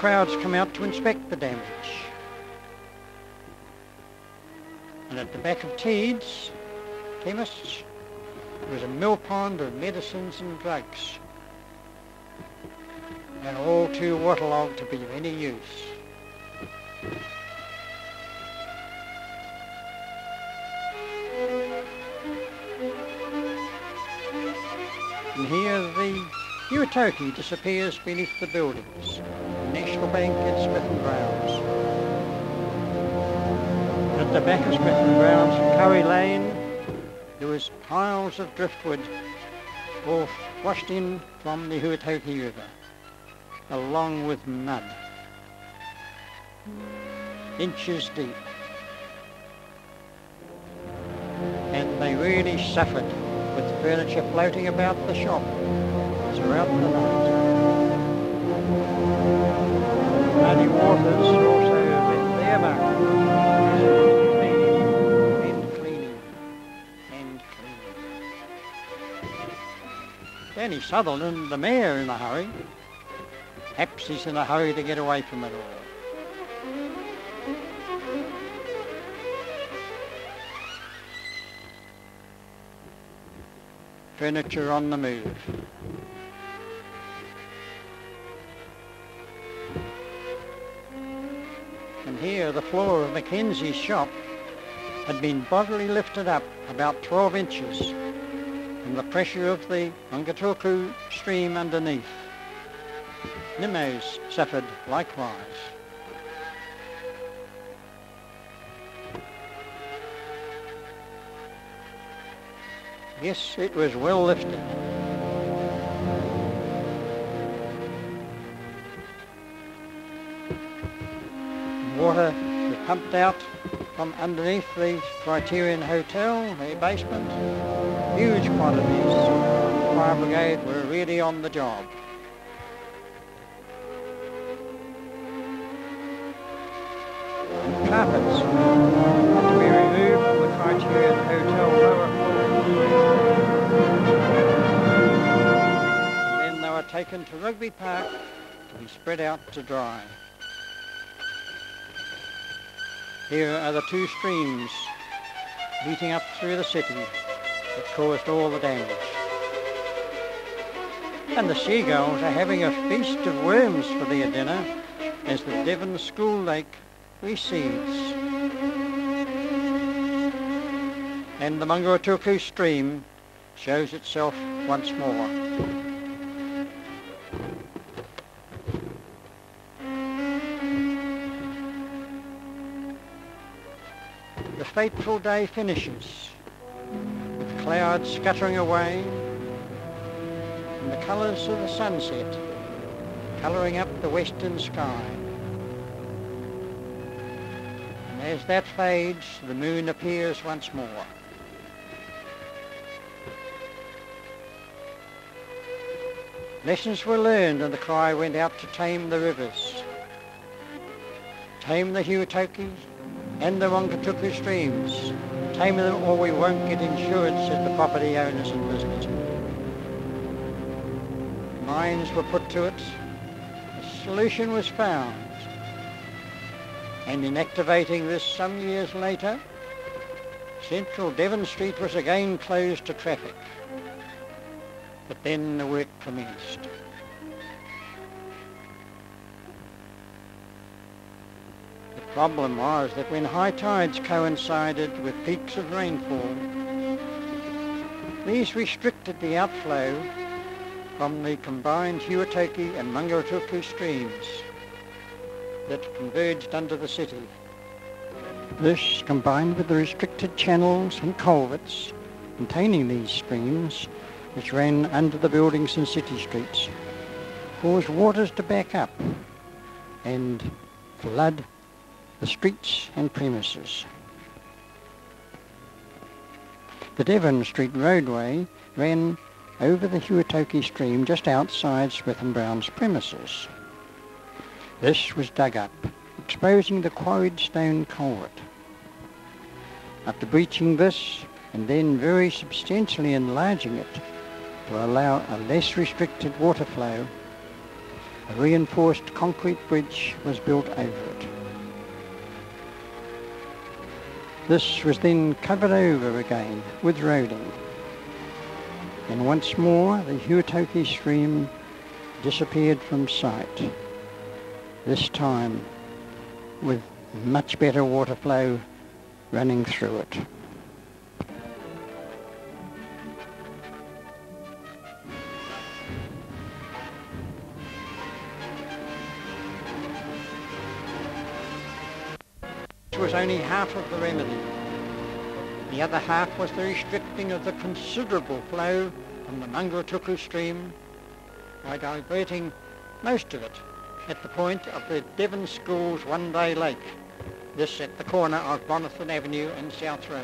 crowds come out to inspect the damage. And at the back of Teed's chemists, there was a mill pond of medicines and drugs, and all too waterlogged to be of any use. And here the Huatoki disappears beneath the buildings, the National Bank and Smith and Brown's. At the back of Smith and Brown's, Curry Lane, there was piles of driftwood all washed in from the Huatoki River, along with mud, inches deep. And they really suffered with the furniture floating about the shop throughout the night. Muddy waters also left their mark. Danny Sutherland, the mayor, in a hurry. Perhaps he's in a hurry to get away from it all. Furniture on the move. And here the floor of Mackenzie's shop had been bodily lifted up about 12 inches from the pressure of the Ngatuku stream underneath. Nimmo's suffered likewise. Yes, it was well lifted. Water was pumped out from underneath the Criterion Hotel, the basement. Huge quantities. The fire brigade were really on the job. Carpets had to be removed from the Criterion Hotel lower floor. And then they were taken to Rugby Park to be spread out to dry. Here are the two streams meeting up through the city that caused all the damage. And the seagulls are having a feast of worms for their dinner as the Devon School Lake recedes. And the Mangatuku stream shows itself once more. The fateful day finishes with clouds scattering away and the colours of the sunset colouring up the western sky. And as that fades, the moon appears once more. Lessons were learned and the cry went out to tame the rivers, tame the Huatoki and the Ngatuku streams. Tame them or we won't get insurance, said the property owners and businessmen. Minds were put to it. A solution was found. And in activating this some years later, Central Devon Street was again closed to traffic. But then the work commenced. The problem was that when high tides coincided with peaks of rainfall, these restricted the outflow from the combined Huatoki and Mangatuku streams that converged under the city. This, combined with the restricted channels and culverts containing these streams, which ran under the buildings and city streets, caused waters to back up and flood the streets and premises. The Devon Street roadway ran over the Huatoki stream just outside Smith and Brown's premises. This was dug up, exposing the quarried stone culvert. After breaching this and then very substantially enlarging it to allow a less restricted water flow, A reinforced concrete bridge was built over it. This was then covered over again with roading. And once more the Huatoki stream disappeared from sight, this time with much better water flow running through it. This was only half of the remedy. The other half was the restricting of the considerable flow from the Manguratuku stream by diverting most of it at the point of the Devon School's one-day lake, this at the corner of Bonathan Avenue and South Road.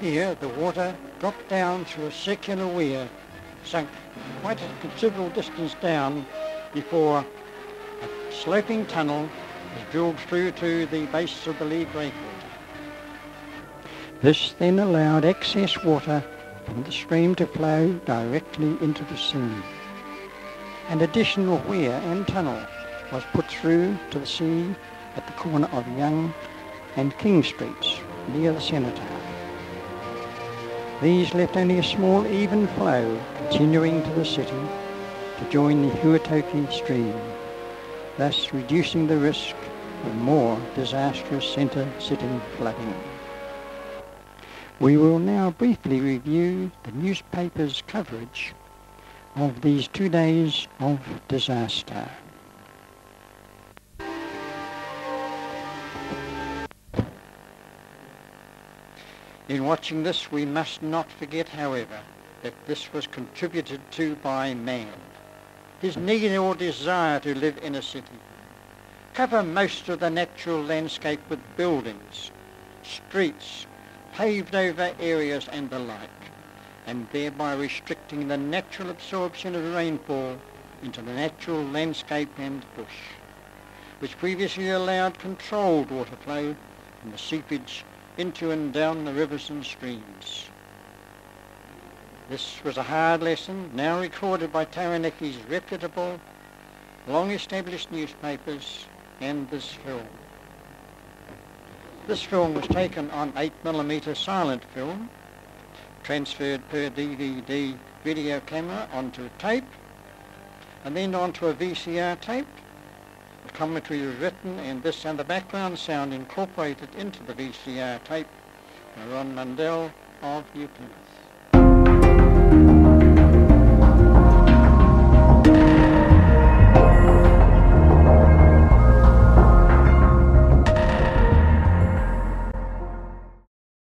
Here the water dropped down through a circular weir, sunk quite a considerable distance down before a sloping tunnel was drilled through to the base of the lead breakwater. This then allowed excess water from the stream to flow directly into the sea. An additional weir and tunnel was put through to the sea at the corner of Young and King Streets near the Cenotaph. These left only a small even flow continuing to the city to join the Huatoki stream, thus reducing the risk of more disastrous centre city flooding. We will now briefly review the newspaper's coverage of these 2 days of disaster. In watching this, we must not forget, however, that this was contributed to by man, his need or desire to live in a city, cover most of the natural landscape with buildings, streets, paved over areas and the like, and thereby restricting the natural absorption of rainfall into the natural landscape and bush, which previously allowed controlled water flow from the seepage into and down the rivers and streams. This was a hard lesson, now recorded by Taraneki's reputable, long-established newspapers and this film. This film was taken on 8mm silent film, transferred per DVD video camera onto a tape, and then onto a VCR tape. The commentary was written, and this and the background sound incorporated into the VCR tape by Ron Mundell of New Plymouth.